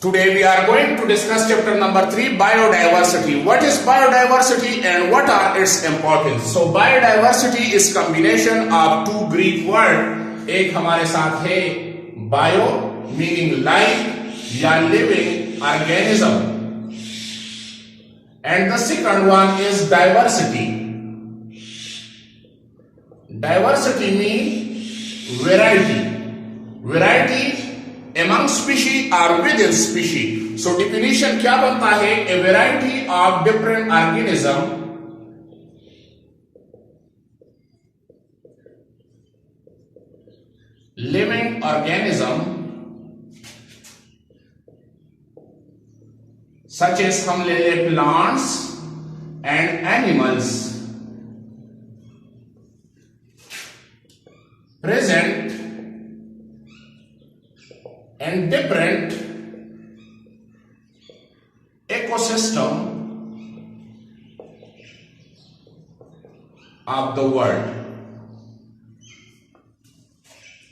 Today we are going to discuss chapter number 3, biodiversity. What is biodiversity and what are its importance? So biodiversity is combination of two Greek word. एक हमारे साथ है bio meaning life या living organism, and the second one is diversity. Diversity means variety. Variety among species or within species. So definition क्या बनता है? A variety of different organism living organism such as हम ले ले plants and animals present and different ecosystem of the world.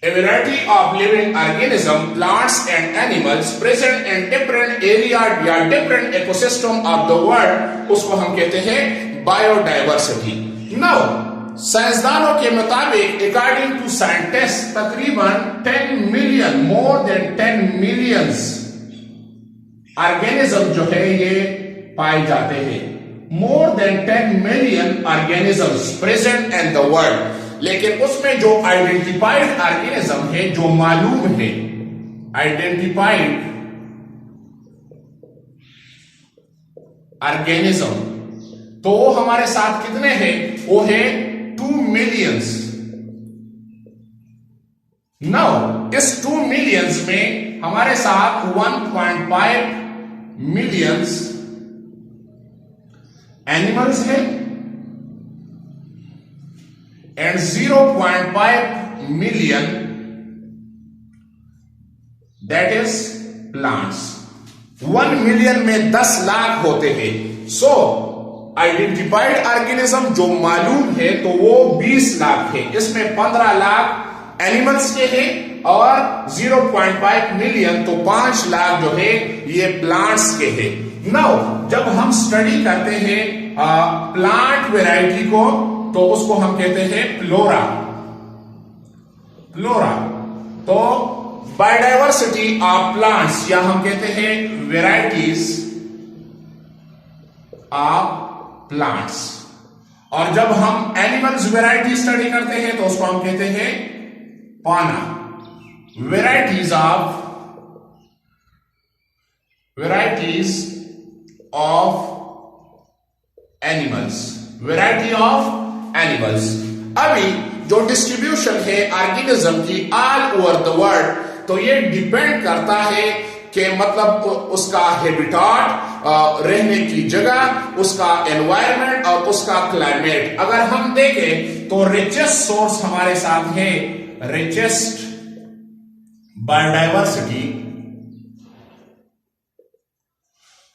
A variety of living organisms, plants and animals present in different area या different ecosystem of the world, उसको हम कहते हैं biodiversity. Now, साइंसदानों के मुताबिक अकॉर्डिंग टू साइंटिस्ट तकरीबन 10 million more than 10 millions organism जो है ये पाए जाते हैं. More than 10 million organisms present in the world. लेकिन उसमें जो आइडेंटिफाइड ऑर्गेनिज्म है, जो मालूम है आइडेंटिफाइड ऑर्गेनिज्म, तो वो हमारे साथ कितने हैं? वो है 2 मिलियंस. नाउ इस 2 मिलियंस में हमारे साथ 1.5 मिलियंस एनिमल्स हैं and 0.5 million that is plants. 1 million में 10 लाख होते हैं. सो आइडेंटिफाइड ऑर्गेनिज्म जो मालूम है तो वो 20 लाख है. इसमें 15 लाख एनिमल्स के हैं और 0.5 मिलियन तो 5 लाख जो है ये प्लांट्स के हैं. नाउ जब हम स्टडी करते हैं प्लांट वेराइटी को तो उसको हम कहते हैं फ्लोरा. फ्लोरा तो बायोडाइवर्सिटी ऑफ प्लांट्स या हम कहते हैं वेराइटीज ऑफ प्लांट्स. और जब हम एनिमल्स वेराइटी स्टडी करते हैं तो उसको हम कहते हैं पाना. Varieties of animals. Variety of animals. अभी जो डिस्ट्रीब्यूशन है ऑर्गेनिज्म की ऑल ओवर द वर्ल्ड, तो ये डिपेंड करता है कि मतलब उसका हैबिटेट, रहने की जगह, उसका एनवायरनमेंट और उसका क्लाइमेट. अगर हम देखें तो रिचेस्ट सोर्स हमारे साथ है, रिचेस्ट बायोडाइवर्सिटी.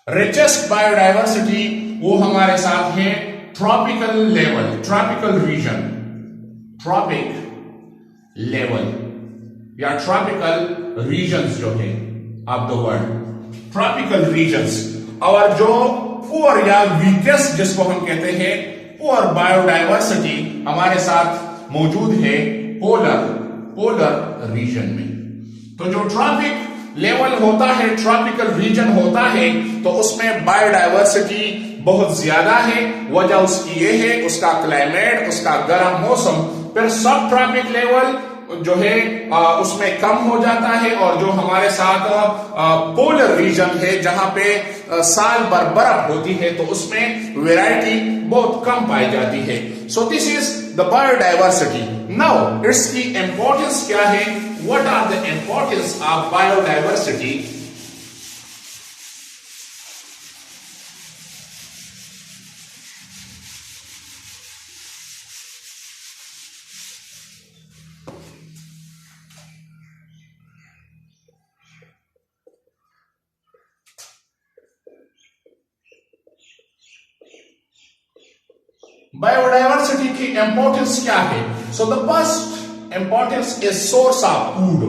रिचेस्ट बायोडाइवर्सिटी वो हमारे साथ है tropical level, tropical region, tropic level या ट्रॉपिकल रीजन्स जो है of the world, tropical regions. और जो पुअर या वीकेस्ट जिसको हम कहते हैं पुअर बायोडाइवर्सिटी हमारे साथ मौजूद है पोलर रीजन में. तो जो ट्रॉपिक लेवल होता है, ट्रॉपिकल रीजन होता है, तो उसमें बायोडाइवर्सिटी बहुत ज्यादा है. वजह उसकी ये है उसका क्लाइमेट, उसका गर्म मौसम. फिर सब ट्रॉपिक लेवल जो है उसमें कम हो जाता है. और जो हमारे साथ पोलर रीजन है जहां पे साल भर बर्फ होती है तो उसमें वैरायटी बहुत कम पाई जाती है. So this is the biodiversity. Now इसकी इंपॉर्टेंस क्या है? What are the importance of biodiversity? Biodiversity की इंपॉर्टेंस क्या है? So the first importance is source of food.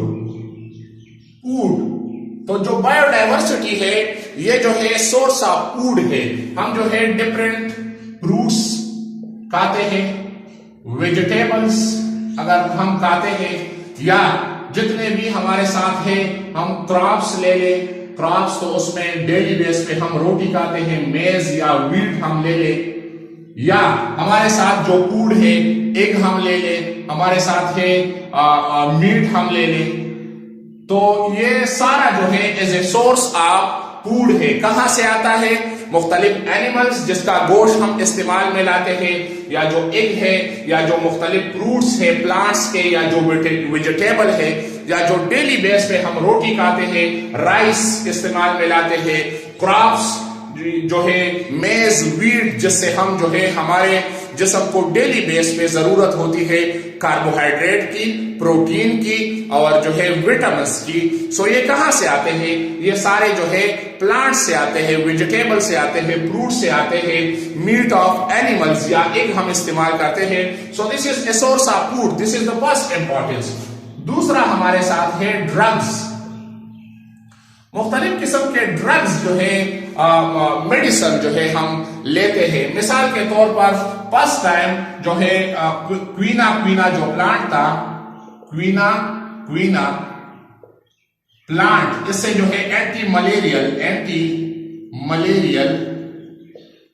Food तो जो बायोडाइवर्सिटी है ये जो है सोर्स ऑफ फूड है। हम जो है डिफरेंट फ्रूट्स खाते हैं, वेजिटेबल्स अगर हम खाते हैं, या जितने भी हमारे साथ है हम क्रॉप्स ले ले, क्रॉप्स तो उसमें डेली बेस पे हम रोटी खाते हैं, मेज या व्हीट हम ले ले, या हमारे साथ जो फूड है एग हम ले ले, हमारे साथ है मीट हम ले ले, तो ये सारा जो है as a source of food है। कहां से आता है? मुख्तलिफ एनिमल्स जिसका गोश्त हम इस्तेमाल में लाते हैं, या जो एग है, या जो मुख्तलिफ फ्रूट्स है प्लांट्स के, या जो वेजिटेबल है, या जो डेली बेस पे हम रोटी खाते हैं, राइस इस्तेमाल में लाते हैं, क्रॉप्स जो है मेज व्हीट जिससे हम जो है हमारे जिस्म को डेली बेस पे जरूरत होती है कार्बोहाइड्रेट की, प्रोटीन की और जो है विटामिन की। सो ये कहां से आते हैं? ये सारे जो है प्लांट से आते हैं, वेजिटेबल से आते हैं, फ्रूट से आते हैं, मीट ऑफ एनिमल्स या एग हम इस्तेमाल करते हैं। सो this is a source of food, this is the first importance. दूसरा हमारे साथ है ड्रग्स। मुख्तलिफ किस्म के ड्रग्स जो है मेडिसिन जो है हम लेते हैं। मिसाल के तौर पर फर्स्ट टाइम जो है क्वीना जो प्लांट था, क्वीना प्लांट, इससे जो है एंटी मलेरियल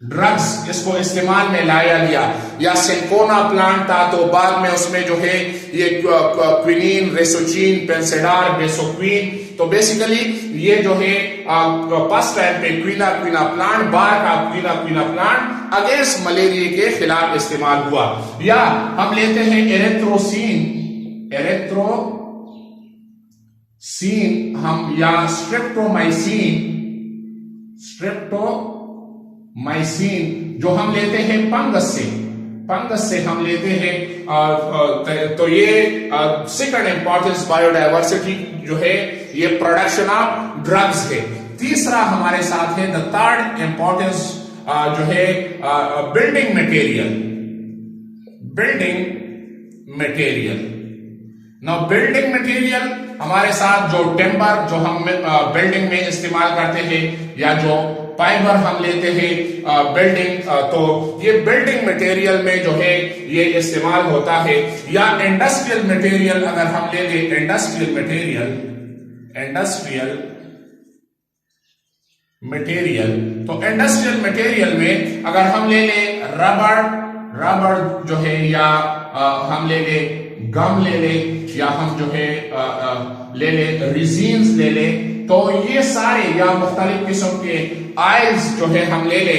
ड्रग्स इसको इस्तेमाल में लाया गया। या सिंकोना प्लांट था तो बाद में उसमें जो है ये क्विनीन, रेसोचीन, पेंसेडार, बेसोक्वीन, तो बेसिकली ये जो है फर्स्ट टाइम पे क्वीना प्लांट, बार का क्वीना प्लांट अगेंस्ट मलेरिया के खिलाफ इस्तेमाल हुआ। या हम लेते हैं एरेथ्रोसीन हम, या स्ट्रेप्टोमाइसिन जो हम लेते हैं फंगस से हम लेते हैं। तो ये सेकंड इंपॉर्टेंस बायोडाइवर्सिटी जो है ये प्रोडक्शन ऑफ ड्रग्स है। तीसरा हमारे साथ है द थर्ड इंपॉर्टेंस जो है building material. Now building material हमारे साथ जो टिम्बर जो हम बिल्डिंग में इस्तेमाल करते हैं, या जो फाइबर हम लेते हैं बिल्डिंग, तो ये बिल्डिंग मटेरियल में जो है ये इस्तेमाल होता है। या इंडस्ट्रियल मटेरियल अगर हम ले लें, इंडस्ट्रियल मटेरियल, तो इंडस्ट्रियल मटेरियल में अगर हम ले लें रबर जो है, या हम ले लें गम ले ले, या हम जो है ले ले रिजीन्स ले ले, तो ये सारे या मुख्तलिफ किस्म के ऑयल्स जो है हम ले ले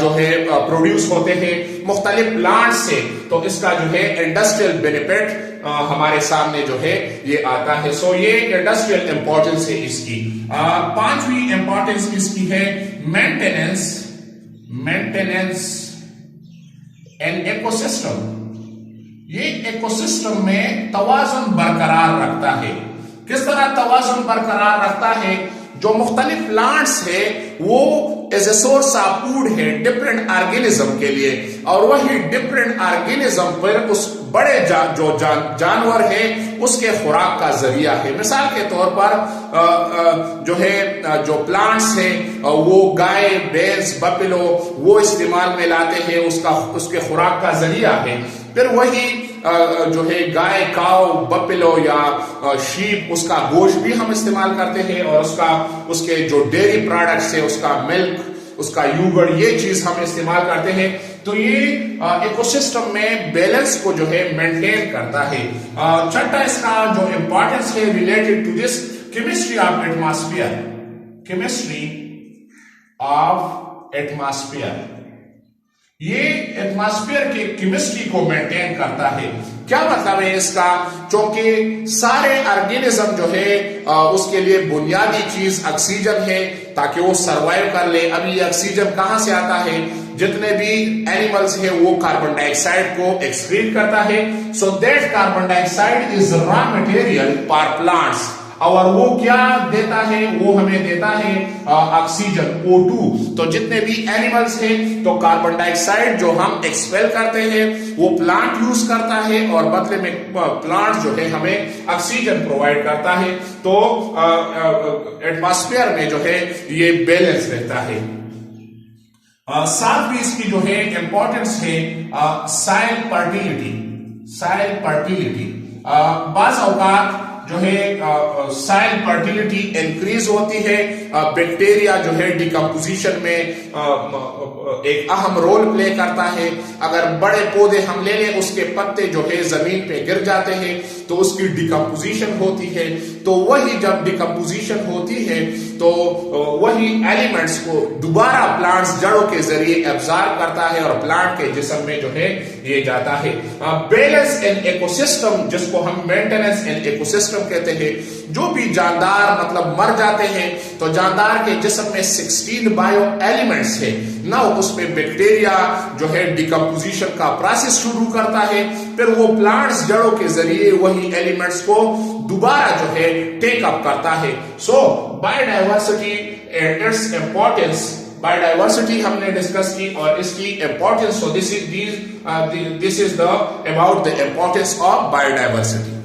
जो है प्रोड्यूस होते हैं मुख्तलिफ प्लांट से, तो इसका जो है इंडस्ट्रियल बेनिफिट हमारे सामने जो है ये आता है। सो ये इंडस्ट्रियल इंपॉर्टेंस है इसकी। पांचवी इंपॉर्टेंस इसकी है मेंटेनेंस एन इकोसिस्टम। ये इकोसिस्टम में तवाज़ुन बरकरार रखता है। किस तरह तवाज़ुन बरकरार रखता है? जो मुख्तलिफ प्लांट्स है वो as a source of food है डिफरेंट ऑर्गेनिज्म के लिए, और वही डिफरेंट ऑर्गेनिज्म पर उस बड़े जो जानवर है उसके खुराक का जरिया है। मिसाल के तौर पर जो है जो प्लांट्स है वो गाय, भैंस, बफेलो वो इस्तेमाल में लाते हैं, उसके खुराक का जरिया है। फिर वही जो है गाय, काव, बफेलो या शीप, उसका गोश्त भी हम इस्तेमाल करते हैं, और उसके जो डेयरी प्रोडक्ट्स है, उसका मिल्क, उसका यूगर्ट, ये चीज हम इस्तेमाल करते हैं। तो ये इकोसिस्टम में बैलेंस को जो है मेंटेन करता है। छठा इसका जो इंपॉर्टेंस है related to this chemistry of atmosphere, ये एटमॉस्फेयर की केमिस्ट्री को मेंटेन करता है। क्या मतलब है इसका? क्योंकि सारे ऑर्गेनिज्म जो है उसके लिए बुनियादी चीज ऑक्सीजन है ताकि वो सरवाइव कर ले। अभी ये ऑक्सीजन कहां से आता है? जितने भी एनिमल्स है वो कार्बन डाइऑक्साइड को एक्सक्रीट करता है। So that carbon dioxide is raw material for plants. और वो क्या देता है, वो हमें देता है ऑक्सीजन O2। तो जितने भी एनिमल्स हैं तो कार्बन डाइऑक्साइड जो हम एक्सपेल करते हैं वो प्लांट यूज करता है और बदले में प्लांट जो है हमें ऑक्सीजन प्रोवाइड करता है। तो एटमॉस्फेयर में जो है ये बैलेंस रहता है। साथ भी इसकी जो है इंपॉर्टेंस है सॉइल फर्टिलिटी। सॉइल फर्टिलिटी बाज़ औक़ात जो है सॉइल फर्टिलिटी इंक्रीज होती है, बैक्टीरिया जो है डिकम्पोजिशन में एक अहम रोल प्ले करता है। अगर बड़े पौधे हम ले लें, उसके पत्ते जो है जमीन पे गिर जाते हैं तो उसकी डिकम्पोजिशन होती है। तो वही जब डिकम्पोजिशन होती है तो वही एलिमेंट्स को दोबारा प्लांट्स जड़ों के जरिए एब्जॉर्ब करता है और प्लांट के जिस्म में जो है ये जाता है। बैलेंस इन इकोसिस्टम, जिसको हम मेंटेनेंस इन इकोसिस्टम कहते हैं। जो भी जानदार मतलब मर जाते हैं तो जानदार के जिस्म में 16 बायो एलिमेंट्स है ना, उसमें बैक्टीरिया जो है डिकम्पोजिशन का प्रोसेस शुरू करता है, फिर वो प्लांट्स जड़ों के जरिए वही एलिमेंट्स को दोबारा जो है टेक अप करता है। सो बायोडाइवर्सिटी इट्स इंपॉर्टेंस, बायोडाइवर्सिटी हमने डिस्कस की और इसकी importance. So this is the about the importance of biodiversity.